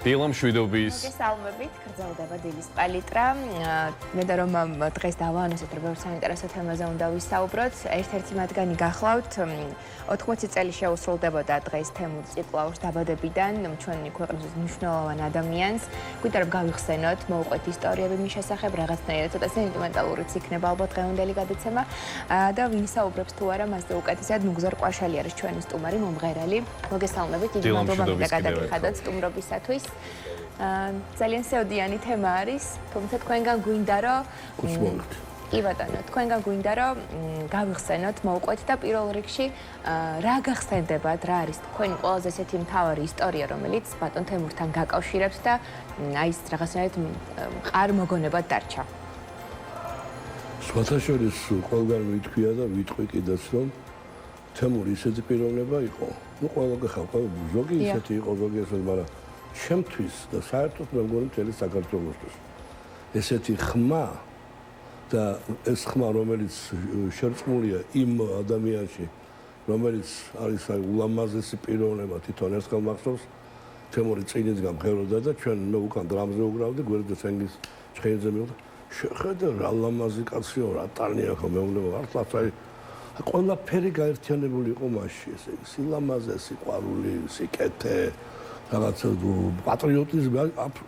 დილამ შვიდობის. მოგესალმებით, გრძელდება დილის პალიტრა. მინდა რომ დღეს დავაანონსოთ, რომ საინტერესო თემაზე უნდა ვისაუბროთ. ერთ-ერთი მათგანი გახლავთ. 80 წელი შეუსრულდებოდა დღეს თემურ ციკლაურს დაბადებიდან ჩვენი ქვეყნის მნიშვნელოვან ადამიანს. გვინდა რომ გავიხსენოთ, მოვუყვეთ ისტორიები მის შესახებ, რაღაცნაირად ცოტა სენტიმენტალურიც იქნება ალბათ დღევანდელი გადაცემა. და ვისაუბრებს თუ არა მასზე უკეთესად ნუგზარ ყვაშალი არის ჩვენი სტუმარი, მომღერალი. მოგესალმებით, დიდი მადლობა მინდა გადაგიხადოთ სტუმრობისათვის. ძალიან სევდიანი თემა არის, თუმცა თქვენგან გვინდა რომ კი ბატონო, თქვენგან გვინდა რომ გავიხსენოთ, მოვუყვეთ და პირველ რიგში რა გახსენდებათ, რა არის თქვენი ყველაზე ესეთი მთავარი ისტორია, რომელიც ბატონ თემურთან გაკავშირებს და აი ეს რაღაცნაირად მყარ მოგონებად დარჩა. სხვათა შორის ყველგან ვითქვია და ვიტყვი კიდეც რომ თემური ისეთი პიროვნება იყო. ნუ ყველა გახავ, ზოგი ისეთი იყო, ზოგი ესეთი, მაგრამ ჩემთვის და საერთოდ მე მგონი მთელი საქართველოსთვის ესეთი ხმა და ეს ხმა რომელიც შერწყმულია იმ ადამიანში რომელიც არის აი ულამაზესი პიროვნება თვითონ ერთხელ მახსოვს თემური წინისგან მღეროდა და ჩვენ მე უკან დრამზე უგრავდი გვერდზე სენგის ცხენზე მივდა შეხედე რა ლამაზი კაციო რა ტალია ხო მეუბნება მართლაც აი ყველაფერი გაერთიანებული იყო მასში ესე იგი სილამაზე სიყვარული სიკეთე რაღაც პატრიოტიზმი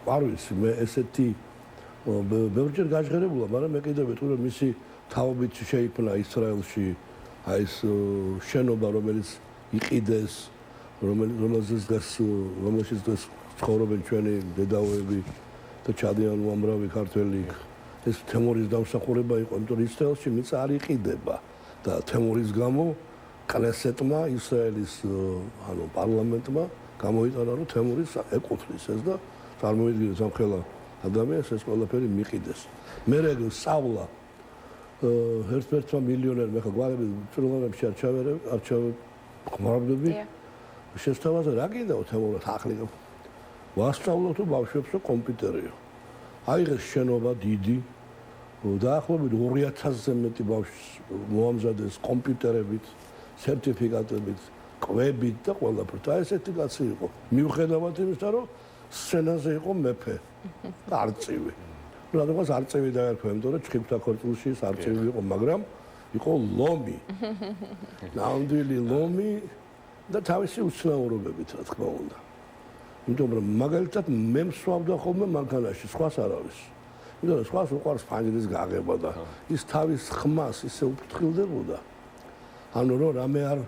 არ ვიცი მე ესეთი ბევრჯერ გაჟღერებულა მაგრამ მე კიდევ ვიტყვი რომ მისი თაობით შეიქმნა ისრაელში აი ეს შენობა რომელიც იყიდეს რომელშიც ცხოვრობენ ჩვენი დედაოები და ჩადიან უამრავი ქართველი ეს თემურის დამსახურება იყო იმიტომ რომ ისრაელში მიწა არ იყიდება და თემურის გამო კნესეტმა ისრაელის ანუ პარლამენტმა გამოიტანა რომ თემურის ეკუთვნის ეს და წარმოიდგინეს ამ ხელა ადამიანს ეს ყველაფერი მიყიდეს. მე რეგ სწავლა ერთ-ერთმა მილიონერმა ხა გვარები წვრილობებში არჩევ ხმარობდები. შესთავაზე რა კიდევ თემურად ახლი ვასწავლო თუ ბავშვებსო კომპიუტერია. აიღეს შენობა დიდი დაახლოებით 2000-ზე მეტი ბავშვს მოამზადეს კომპიუტერებით, სერტიფიკატებით, კვებით და ყველაფერთ. აი ესეთი კაცი იყო. მიუხედავად იმისა, რომ სცენაზე იყო მეფე და არწივი. ნუ რადგანაც არწივი დაერქვა, იმიტომ რომ ჩხიბთა ქორწილში ის არწივი იყო, მაგრამ იყო ლომი. ნამდვილი ლომი და თავისი უცნაურობებით, რა თქმა უნდა. იმიტომ რომ მაგალითად მე მსვავდა ხოლმე მანქანაში, სხვას არ არის. იმიტომ რომ სხვას უყვარს ფანჯრის გაღება და ის თავის ხმას ისე უფრთხილდებოდა. ანუ რომ რამე არ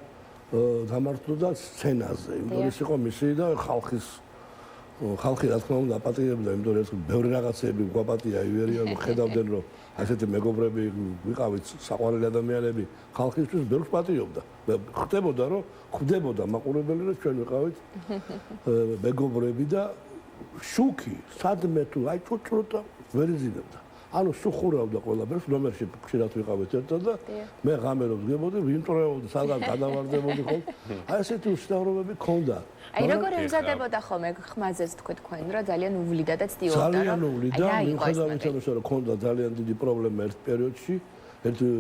დამართლოდა სცენაზე, იმიტომ ის იყო მისი და ხალხი რა თქმა უნდა აპატიებდა, იმიტომ რომ ბევრი რაღაცები გვაპატია ივერია, ხედავდნენ რომ ასეთი მეგობრები ვიყავით საყვარელი ადამიანები, ხალხისთვის ბევრს პატიობდა. ხდებოდა რომ ხვდებოდა მაყურებელი რომ ჩვენ ვიყავით მეგობრები და შუქი სადმე თუ აი ჭუჭრუტა ვერ იზინებდა. ანუ სუხურავდა ყველაფერს, ნომერში ხშირად ვიყავით ერთად და მე ღამე რომ ვდგებოდი, ვიმტრეავდი, სადღაც გადავარდებოდი ხოლმე. აი ესეთი უსწავლობები ქონდა. აი როგორ ემზადებოდა ხოლმე ხმაზეც თქვენ რომ ძალიან უვლიდა და ცდილობდა რომ ძალიან უვლიდა, მიუხედავად იმისა რომ ქონდა ძალიან დიდი პრობლემა ერთ პერიოდში,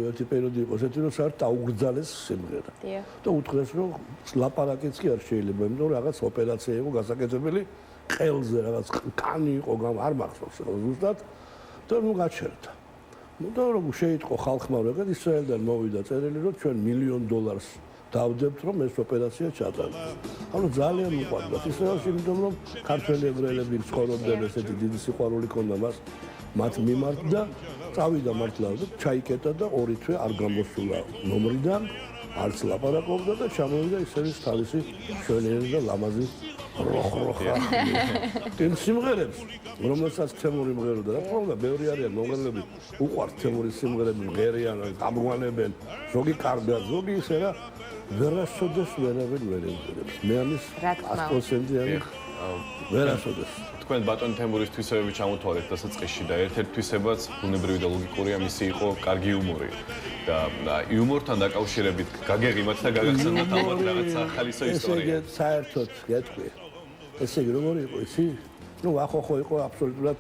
ერთი პერიოდი იყო ესეთი რომ საერთოდ აუგრძალეს სიმღერა. და უთხრეს რომ ლაპარაკიც კი არ შეიძლება, იმიტომ რომ რაღაც ოპერაცია იყო გასაკეთებელი, ყელზე რაღაც კანი იყო, არ მახსოვს ზუსტად. და ნუ გაჩერდა. ნუ და რომ შეიტყო ხალხმა რომ ეგ ისრაელიდან მოვიდა წერილი რომ ჩვენ $1,000,000 დავდებთ რომ ეს ოპერაცია ჩატარდეს. ანუ ძალიან უყვარდა ისრაელში, იმიტომ რომ ქართველი ებრაელები ცხოვრობდნენ ესეთი დიდი სიყვარული ქონდა მათ მიმართ და წავიდა მართლა და ჩაიკეტა და ორი თვე არ გამოსულა ნომრიდან, არც ლაპარაკობდა და ჩამოვიდა ისევ თავისი შვენიერი და ლამაზი როხროხა. იმ სიმღერებს, რომელსაც თემური მღეროდა, რა თქმა უნდა, ბევრი არიან მომღერლები, უყვართ თემურის სიმღერები, მღერიან, გამგვანებენ, ზოგი კარგად, ზოგი ისე რა ვერასოდეს ვერავინ ვერ ემღერებს. მე ამის 100%-იანი ვერასოდეს. თქვენ ბატონ თემურის თვისებები ჩამოთვალეთ დასაწყისში და ერთ-ერთი თვისებაც ბუნებრივი და ლოგიკურია მისი იყო კარგი იუმორი. და იუმორთან დაკავშირებით გაგეღიმათ და გაგახსენოთ ალბათ რაღაცა ხალისო ისტორია. ესე საერთოდ გეტყვი. ესე იგი როგორი იყო ისი? ნუ ახო იყო აბსოლუტურად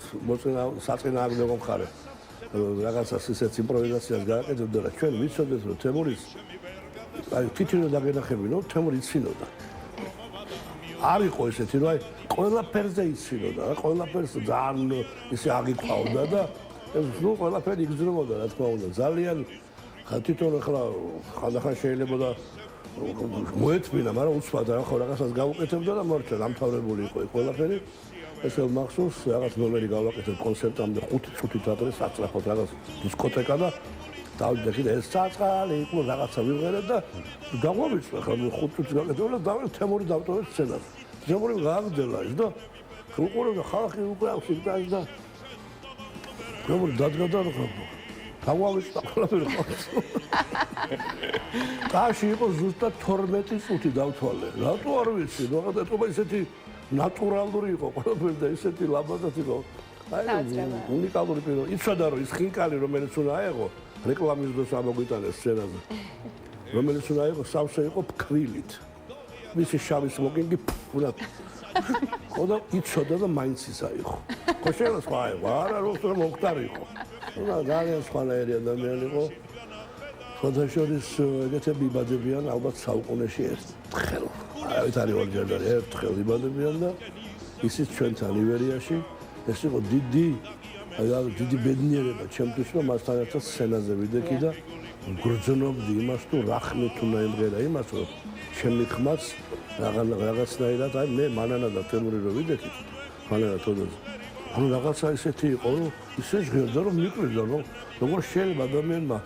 საწინააღმდეგო მხარე. რაღაცას ისეთ იმპროვიზაციას გააკეთებდა და ჩვენ ვიცოდეთ რომ თემურის აი თვითონ დაგენახებინო თემური იცინოდა. არ იყო ესეთი, რომ აი ყველაფერზე იცინოდა, ყველაფერს ძალიან ისე აგიქვავდა და ნუ ყველაფერი იგრძნობოდა, რა თქმა უნდა. ძალიან თვითონ ახლა ხანდახან შეიძლება და მოეთმინა, მაგრამ უცბად ახლა რაღაცას გავუკეთებდა და მორჩა დამთავრებული იყო ყველაფერი. ესე მახსოვს რაღაც ნომერი გავაკეთებ კონცერტამდე 5 წუთით ადრე საწრაფოდ რაღაც დისკოტეკა და დავიდე ეს საწყალი იყო რაღაცა ვიღერეთ და დაგვავიწყე ხა 5 წუთი გავაკეთებ და დავიდე თემური დავტოვეთ სცენაზე. თემური გააგრძელა ის და უყურებდა ხალხი უკვე აქვს იგდას და თემური დადგა და დავავიწყე ყველაფერი ყავს. კაში იყო ზუსტად 12 წუთი დავთვალე. რატო არ ვიცი, რაღაცა ეთქობა ისეთი ნატურალური იყო ყველაფერი და ისეთი ლაბადად იყო. აი უნიკალური პირო. იცოდა რომ ის ხინკალი რომელიც უნდა აეღო რეკლამის დროს ამოგვიტანეს სცენაზე. რომელიც უნდა აეღო სავსე იყო ფქვილით. მისი შავი სმოკინგი უნდა ხოდა იცოდა და მაინც ისა იყო. ხო შეიძლება სხვა იყო, არა რომ მოხდარი იყო. და ძალიან სხვანაირი ადამიანი იყო. ფოტოშოპის ეგეთები იბადებიან ალბათ საუკუნეში ერთხელ. არავით არის ორჯერ და ერთხელ იბადებიან და ისიც ჩვენთან ივერიაში ეს იყო დიდი ბედნიერება ჩემთვის რომ მასთან ერთად სცენაზე ვიდექი და გრძნობდი იმას თუ რა ხმით უნდა იმღერა იმას რომ ჩემი ხმაც რაღაცნაირად აი მე მანანა და თემური რომ ვიდექი მანანა თოდოზე ანუ რაღაცა ისეთი იყო რომ ისე ჟღერდა რომ მიყვირდა რომ როგორ შეიძლება ადამიანმა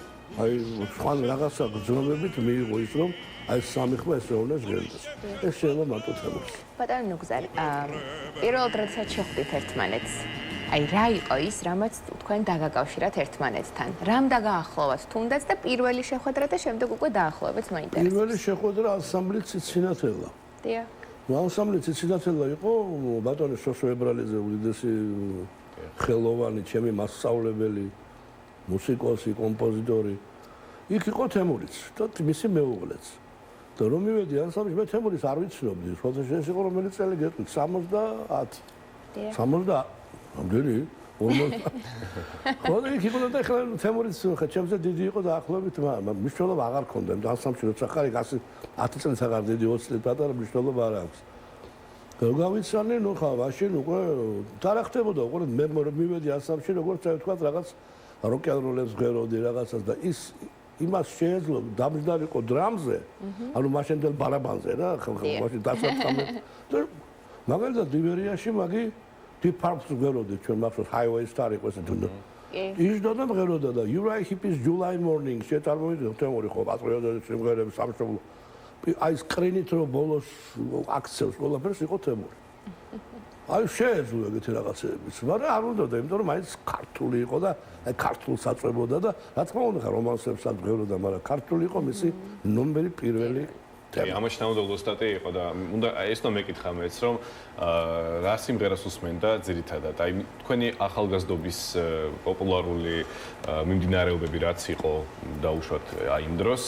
აი სხვა რაღაცა გრძნობებით მიიღო ის რომ აი სამი ხმა ესე უნდა ჟღერდეს ეს შეიძლება მარტო თემურს ბატონო ნუგზარ პირველ დროსაც შეხვდით ერთმანეთს აი რა იყო ის რამაც თქვენ დაგაკავშირათ ერთმანეთთან რამ დაგაახლოვათ თუნდაც და პირველი შეხვედრა და შემდეგ უკვე დაახლოებით მაინტერესებს პირველი შეხვედრა ანსამბლი ციცინათელა დიახ ანსამბლი ციცინათელა იყო ბატონი სოსო ებრალიძე უდიდესი ხელოვანი ჩემი მასწავლებელი მუსიკოსი კომპოზიტორი იქ იყო თემურიც და მისი მეუღლეც და რომ მივედი ანსამბლში მე თემურის არ ვიცნობდი ფოტოში ეს იყო რომელიც წელი გეტყვით 70 60 ამდენი 40 ხო იქ იყო და ახლა თემურის ხა ჩემზე დიდი იყო და ახლობით მნიშვნელობა აღარ ქონდა იმ ანსამბლში როცა ხარ იქ 10 წელს აღარ დიდი 20 წელი პატარა მნიშვნელობა არ აქვს გავიცანე ნუ ხა მაშინ უკვე და ხდებოდა უყურე მე მივედი ანსამბლში როგორც აი თქვა რაღაც როკ-ენ-როლებს ღეროდი რაღაცას და ის იმას შეეძლო დამჯდარიყო დრამზე ანუ მაშინდელ ბარაბანზე რა მაშინ დასაწყამე და მაგალითად დივერიაში მაგი დიფარფს ღეროდი ჩვენ მახსოვს highway star იყო ესე თუნდა ისდოდა ღეროდა და you right hippies July morning შეტარმოვიდა თემური ხო პატრიოტული სიმღერები სამშობლო აი სკრინით რო ბოლოს აქცევს ყველაფერს იყო თემური აი შეეძლო ეგეთი რაღაცებიც მაგრამ არ უნდა და იმიტომ რომ მაინც ქართული იყო და აი ქართულს აწვებოდა და რა თქმა უნდა რომანსებსაც ღეროდა მაგრამ ქართული იყო მისი ნომერი პირველი თემა ამაში ნამდვილად სტატი იყო და უნდა ეს ნო მეკითხა მეც რომ რა სიმღერას უსმენდა ძირითადად აი თქვენი ახალგაზრდობის პოპულარული მიმდინარეობები რაც იყო დაუშვათ აი იმ დროს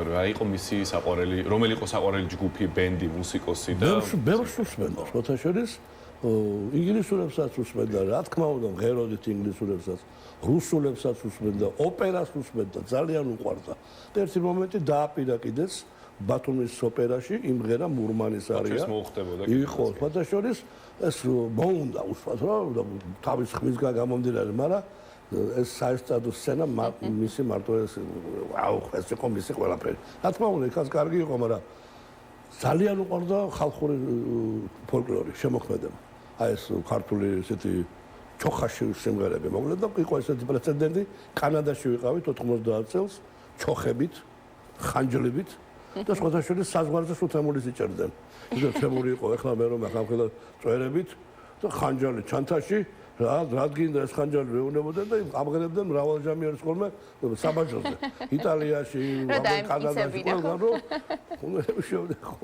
რა იყო მისი საყვარელი რომელი იყო საყვარელი ჯგუფი ბენდი მუსიკოსი და ბევრს უსმენდა შოთაშორის ინგლისურებსაც უსმენდა რა თქმა უნდა ღეროდით ინგლისურებსაც რუსულებსაც უსმენდა ოპერას უსმენდა ძალიან უყვარდა და ერთი მომენტი დააპირა კიდეც ბათუმის ოპერაში იმღერა მურმანის არია იყო ფოტოშორის ეს მოუნდა უსვათ რა თავის ხმისგან გამომდინარე მაგრამ ეს საერთოდ სცენა მისი მარტო ეს ეს იყო მისი ყველაფერი რა თქმა უნდა იქაც კარგი იყო მაგრამ ძალიან უყვარდა ხალხური ფოლკლორი შემოქმედება აი ეს ქართული ესეთი ჩოხაში სიმღერები მოკლედ და იყო ესეთი პრეცედენტი კანადაში ვიყავით 90 წელს ჩოხებით ხანჯლებით და სხვადასხვა საზღვარზე სულ თემურის იჭერდნენ. ისე თემური იყო, ეხლა მე რომ ახლა წვერებით და ხანჯალი ჩანთაში რა გინდა ეს ხანჯალი მეუნებოდნენ და ამღერებდნენ მრავალჟამიერ სკოლმე საბაჟოზე. იტალიაში, კანადაში ყველგან რომ უნდა შევდეხო.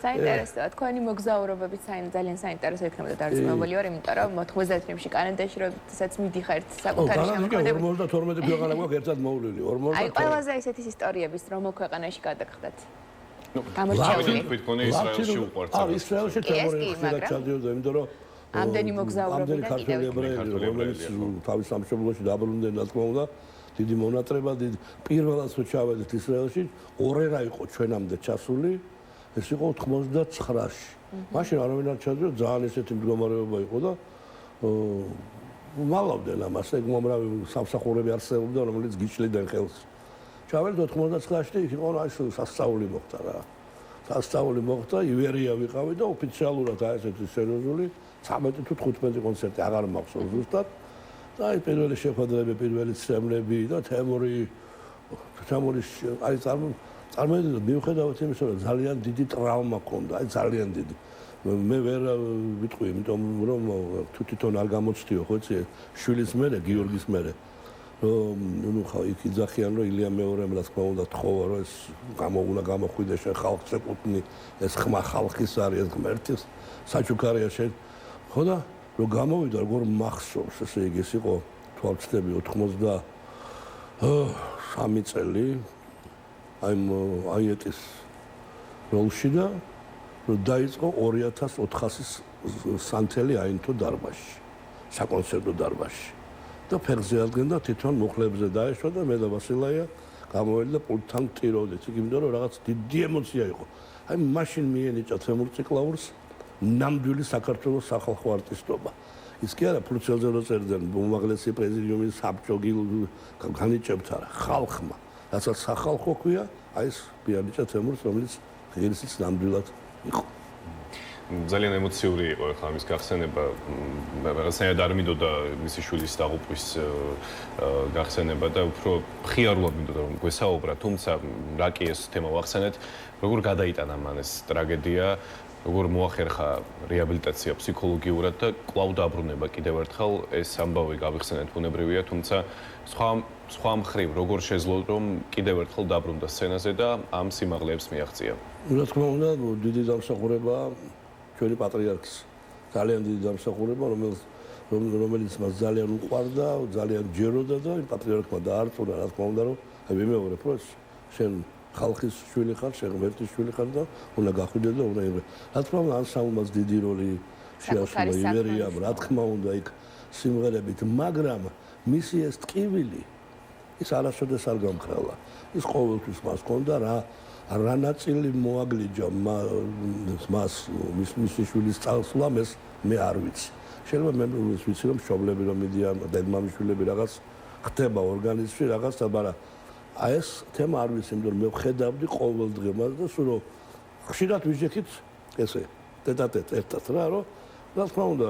საინტერესოა, თქვენი მოგზაურობებით ძალიან საინტერესო იქნებოდა დარწმუნებული ვარ, იმიტომ რომ 90 წლებში კანადაში როდესაც მიდიხართ საკუთარი შემოქმედებით. 52 ქვეყანა გვაქვს ერთად მოვლილი. 52. აი ყველაზე ესეთის ისტორიების რომელ ქვეყანაში გადაგხდათ? ნუ გამორჩეული. თქვით გონე ისრაელში უყვართ. აა ისრაელში თემური ხშირად ჩადიოდა, იმიტომ რომ ამდენი მოგზაურობიდან კიდევ რომელიც თავის სამშობლოში დაბრუნდნენ, რა თქმა უნდა, დიდი მონატრება, პირველად რო ჩავედით ისრაელში, ორერა იყო ჩვენამდე ჩასული. ეს იყო 99-ში. მაშინ არავინ არ ჩადიოდა, ძალიან ესეთი მდგომარეობა იყო და მალავდნენ ამას, ეგ მომრავი სამსახურები არსებობდა, რომელიც გიჩლიდან ხელს. ჩავედით 99-ში, იქ იყო აი სასწაული მოხდა რა. სასწაული მოხდა, ივერია ვიყავი და ოფიციალურად აი ესეთი სერიოზული 13 თუ 15 კონცერტი აღარ მახსოვს ზუსტად. და აი პირველი შეხვედრები, პირველი ცემლები და თემურის აი წარმოიდგინეთ მიუხედავად იმისა, რომ ძალიან დიდი ტრავმა ჰქონდა, აი ძალიან დიდი. მე ვერ ვიტყვი, იმიტომ რომ თვითონ არ გამოცდიო, ხო იცი, შვილის მერე, გიორგის მერე. ნუ ხა იქ იძახიან, რომ ილია მეორემ რა თქმა უნდა თხოვა, რომ ეს უნდა გამოხვიდე შენ ხალხს ეკუთვნი, ეს ხმა ხალხის არის, ეს ღმერთის საჩუქარია შენ. ხო და რომ გამოვიდა, როგორ მახსოვს, ესე იგი ეს იყო თვალწდები 93 წელი. აი ეტის როლში და რომ დაიწყო 2400 სანთელი აინთო დარბაზში, საკონცერტო დარბაზში. და ფეხზე ადგენდა თვითონ მუხლებზე დაეშვა და მე და ვასილაია გამოვედი და პულტთან ვტიროვდით, იმიტომ რომ რაღაც დიდი ემოცია იყო. აი მაშინ მიენიჭა თემურ ციკლაურს ნამდვილი საქართველოს სახალხო არტისტობა. ის კი არა ფურცელზე რო წერდნენ უმაღლესი პრეზიდიუმის საბჭო განიჭებთ არა ხალხმა, რასაც სახალხო ქვია, აი ეს მიენიჭა თემურს, რომელიც ღირსიც ნამდვილად იყო. ძალიან ემოციური იყო ახლა მის გახსენება, რაღაცნაირად არ მინდოდა მისი შვილის დაღუპვის გახსენება და უფრო მხიარულად მინდოდა რომ გვესაუბრა, თუმცა რა კი ეს თემა ვახსენეთ, როგორ გადაიტანა მან ეს ტრაგედია, როგორ მოახერხა რეაბილიტაცია ფსიქოლოგიურად და კვლავ დაბრუნება კიდევ ერთხელ ეს ამბავი გავიხსენეთ ბუნებრივია, თუმცა სხვა მხრივ როგორ შეძლო რომ კიდევ ერთხელ დაბრუნდა სცენაზე და ამ სიმაღლეებს მიაღწია. რა თქმა უნდა, დიდი დამსახურებაა ჩვენი პატრიარქის, ძალიან დიდი დამსახურება, რომელიც მას ძალიან უყვარდა, ძალიან ჯეროდა და იმ პატრიარქმა დაარწმუნა, რა თქმა უნდა, რომ აი ვიმეორებ, რომ შენ ხალხის შვილი ხარ, შენ ღმერთის შვილი ხარ და უნდა გახვიდე და უნდა იღე. რა თქმა უნდა, ანსამბლს დიდი როლი შეასრულა ივერიამ, რა თქმა უნდა, იქ სიმღერებით, მაგრამ მისი ეს ტკივილი ის არასოდეს არ გამქრალა. ის ყოველთვის მას ჰქონდა რა ნაწილი მოაგლიჯა მას მისი შვილის წასვლამ ეს მე არ ვიცი. შეიძლება მე ვიცი რომ მშობლები რომ მიდიან დედმამიშვილები რაღაც ხდება ორგანიზმში რაღაცა, მაგრამ აი ეს თემა არ ვიცი, იმიტომ რომ მე ვხედავდი ყოველ დღე მას და სულ რომ ხშირად ვიჟექით ესე დედატეთ ერთად რა თქმა უნდა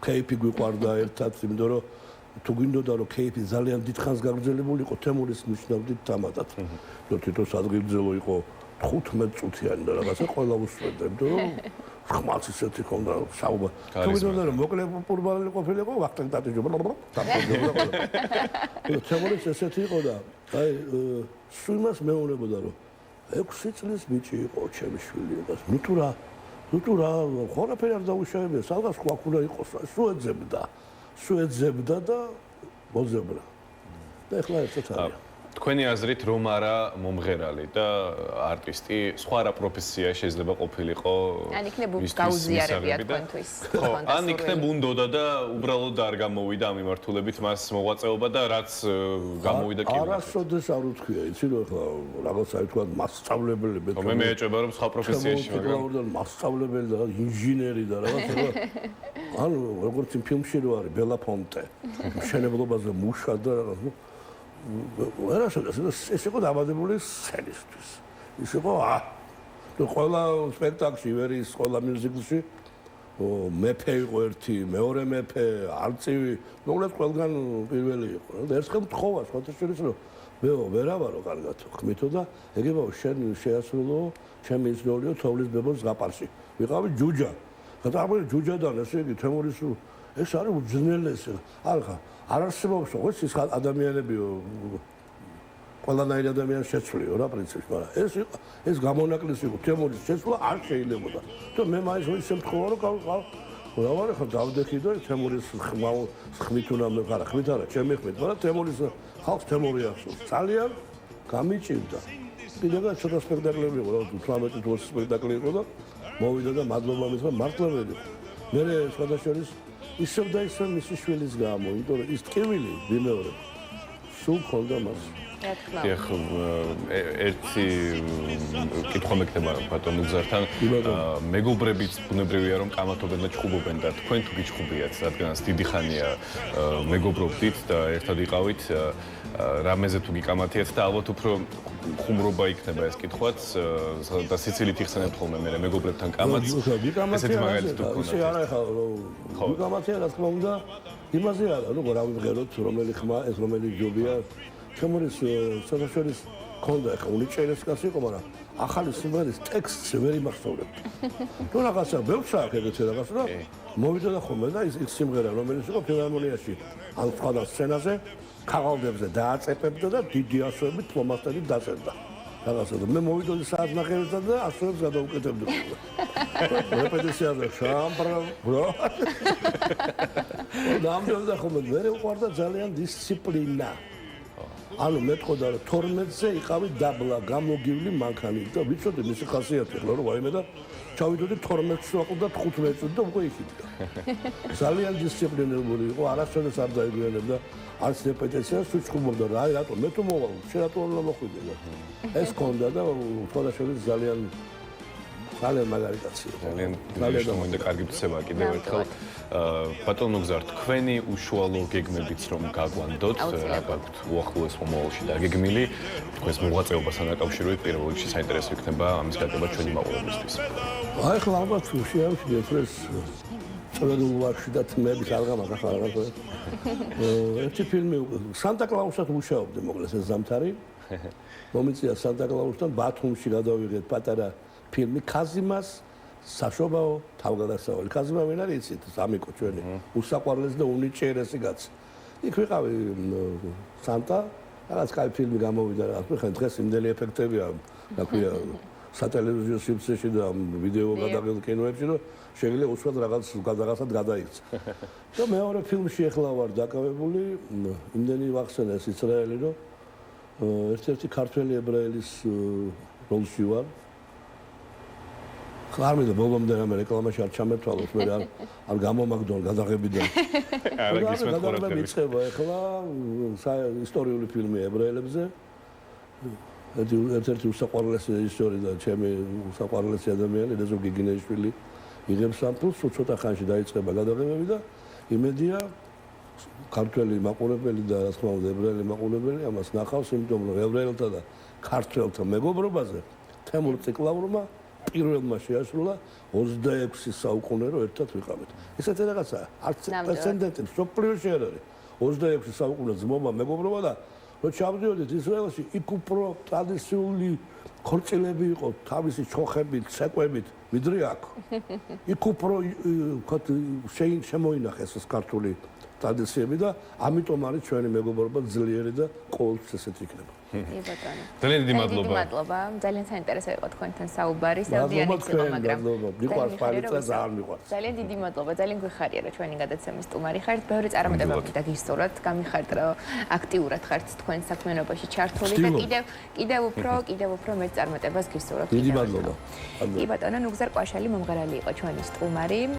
კეიპი გვიყვარდა ერთად, იმიტომ რომ თუ გინდოდა რომ კეიპი ძალიან დიდხანს გაგრძელებული იყო თემურის ნიშნავდით თამადად. თვითონ სადგილძელო იყო 15 წუთიანი და რაღაცა ყველა უსწრებდა, იმიტომ რომ ხმაც ისეთი ჰქონდა საუბა. თუ გინდოდა რომ მოკლე პურბალელი ყოფილიყო, ვახტანგ დატიჯობა. თემურის ესეთი იყო და აი სულ მას მეუბნებოდა რომ 6 წლის ბიჭი იყო ჩემი შვილი და ნუ თუ რა ხორაფერი არ დაუშავებია, სადღაც სხვა ქულა იყოს, სუეძებდა და მოძებნა. და ეხლა ერთად არის. თქვენი აზრით რომ არა მომღერალი და არტისტი სხვა რა პროფესია შეიძლება ყოფილიყო? ან იქნებ გაუზიარებია თქვენთვის. ხო, ან იქნებ უნდოდა და უბრალოდ არ გამოვიდა ამ მიმართულებით მას მოღვაწეობა და რაც გამოვიდა კი. არასოდეს არ უთქვია, იცი რომ ეხლა რაღაცა თქვა მასწავლებელი ბეთო. მე მეეჭება რომ სხვა პროფესიაში მაგრამ მასწავლებელი და ინჟინერი და რაღაცა. ანუ როგორც იმ ფილმში რო არის ბელა ფონტე. მშენებლობაზე მუშა და ეს იყო დამადებული სცენისთვის. ის იყო ყველა სპექტაკლში, ვერის ყველა მიუზიკლში მეფე იყო ერთი, მეორე მეფე, არწივი, მოკლედ ყველგან პირველი იყო. და ერთხელ მთხოვა სხვათა შორის რომ მეო ვერავარო კარგად ხმითო და ეგებაო შენ შეასრულო ჩემი ის როლიო თოვლის ბებოს ზღაპარში. ვიყავი ჯუჯა. გადააბოლე ჯუჯადან ესე იგი თემურის ეს არის უძნელესი. ახლა არ არსებობს ხო ის ადამიანებიო ყველანაირი ადამიანი შეცვლიო რა პრინციპში, მაგრამ ეს გამონაკლისი იყო თემურის შეცვლა არ შეიძლებოდა. თუ მე მაინც ისე მთხოვა რომ რა ვარ ხო დავდეხი და თემურის ხმით უნდა მე არა ხმით არა ჩემი ხმით, მაგრამ თემურის ხალხს თემური ახსოვს. ძალიან გამიჭირდა. კიდევ ცოტა სპექტაკლები იყო, რა 18-20 სპექტაკლი იყო და მოვიდა და მადლობა მითხრა მართლა ვედი. მე სხვადასხვა ისევ და ისევ მისი შვილის გამო, იმიტომ რომ ის ტკივილი ვიმეორებ. სულ ხონდა მას. რა თქმა უნდა. ეხ ერთი კითხვა მექნება ბატონ უგზართან მეგობრებიც ბუნებრივია რომ კამათობენ და ჩხუბობენ და თქვენ თუ გიჩხუბიათ რადგანაც დიდი ხანია მეგობრობდით და ერთად იყავით რამეზე თუ გიკამათიათ და ალბათ უფრო ხუმრობა იქნება ეს კითხვაც და სიცილით იხსენებთ ხოლმე მე მეგობრებთან კამათს ესეთი მაგალითი თუ გქონდათ ისე არა ხა გიკამათია რა თქმა უნდა იმაზე არა როგორ რა ვიმღეროთ რომელი ხმა ეს რომელი ჯობია ჩემურის სოციალის კონდა ხა უნიჭერეს კაცი იყო მაგრამ ახალი სიმღერის ტექსტს ვერ იმახსოვრებ თუ რაღაცა ბევრს აქვს ეგეთი რაღაცა და მოვიდა და ხოლმე და ის სიმღერა რომელიც იყო ფილარმონიაში ან სხვა სცენაზე ქაღალდებზე დააწეპებდა და დიდი ასოებით ფლომასტერით დაწერდა რაღაცა და მე მოვიდოდი საათნახევრიდან და ასოებს გადაუკეთებდი რეპეტიციაზე შამბრა ბრო და ამდენდა ხოლმე ვერ უყვარდა ძალიან დისციპლინა ანუ მეტყოდა რომ 12-ზე იყავი დაბლა გამოგივლი მანქანით და ვიცოდი მისი ხასიათი ხო რომ ვაიმე და ჩავიდოდი 12-ს ვაყდა 15-ს და უკვე იქით ძალიან დისციპლინებული იყო არასოდეს არ დაიგვიანებდა არც რეპეტიციას უჩხუბობდა რა რატო მე თუ მოვალ შენ რატო უნდა მოხვიდე ეს კონდა და თვალაშორის ძალიან მაგარი კაცია ძალიან მოინდა კარგი ფცება კიდევ ერთხელ ბატონ უგზარ თქვენი უშუალო გეგმებიც რომ გაგვანდოთ რა გაქვთ უახლოეს მომავალში დაგეგმილი თქვენს მოღვაწეობასთან დაკავშირებით პირველ რიგში საინტერესო იქნება ამის გაკეთება ჩვენი მაყურებლისთვის აი ხო ალბათ შეამჩნიეთ ეს წვედულვარში და თმების არღამაკ ახლა რაღაცა ერთი ფილმი სანტა-კლაუსად მუშაობდი მოკლედ ეს ზამთარი მომიწია სანტა-კლაუსთან ბათუმში გადავიღეთ პატარა ფილმი ქაზიმას საშობაო თავგადასავალი ქაზიმა ვინ არის იცით სამიკო ჩვენი უსაყვარლესი და უნიჭერესი კაცი იქ ვიყავი სანტა რაღაც კაი ფილმი გამოვიდა რა თქმა უნდა დღეს იმდენი ეფექტებია რა ქვია სატელევიზიო სივრცეში და ვიდეო გადაღებულ კინოებში რომ შეიძლება უშუალოდ რაღაცად გადაიქცა და მეორე ფილმში ახლა ვარ დაკავებული იმდენი ვახსენე ეს ისრაელი რომ ერთ-ერთი ქართველი ებრაელის როლში ვარ ხარ მე ბოლომდე რამე რეკლამაში არ ჩამეთვალოს მე არ გამომაგდონ გადაღებიდან არა გისმენთ ყურადღებით მიწყება ახლა ისტორიული ფილმი ებრაელებზე ერთ-ერთი უსაყვარლესი რეჟისორი და ჩემი უსაყვარლესი ადამიანი რეზო გიგინეიშვილი იღებს სამფულს ცოტა ხანში დაიწყება გადაღებები და იმედია ქართველი მაყურებელი და რა თქმა უნდა ებრაელი მაყურებელი ამას ნახავს იმიტომ რომ ებრაელთა და ქართველთა მეგობრობაზე თემურ ციკლაურმა პირველმა შეასრულა 26 საუკუნე რომ ერთად ვიყავით. ესეთი რაღაცა არც პრეცედენტი სოფლიოში არ არის. 26 საუკუნე ძმობა მეგობრობა და რომ ჩავდიოდით ისრაელში იქ უფრო ტრადიციული ქორწილები იყო თავისი ჩოხებით, ცეკვებით, ვიდრე აქ. იქ უფრო შემოინახეს ეს ქართული ტრადიციები და ამიტომ არის ჩვენი მეგობრობა ძლიერი და ყოველთვის ესეთი იქნება. კი ბატონო. ძალიან დიდი მადლობა. მადლობა. ძალიან საინტერესო იყო თქვენთან საუბარი. საუბარიც იყო, მაგრამ მიყვარს პარიცა ძალიან მიყვარს. ძალიან დიდი მადლობა. ძალიან გვიხარია რომ ჩვენი გადაცემის სტუმარი ხართ. ბევრი წარმატებები და გისურვებთ. გამიხართ რომ აქტიურად ხართ თქვენ საქმიანობაში ჩართული და კიდევ უფრო მეტ წარმატებას გისურვებთ. დიდი მადლობა. კი ბატონო, ნუგზარ კვაშალი მომღერალი იყო ჩვენი სტუმარი.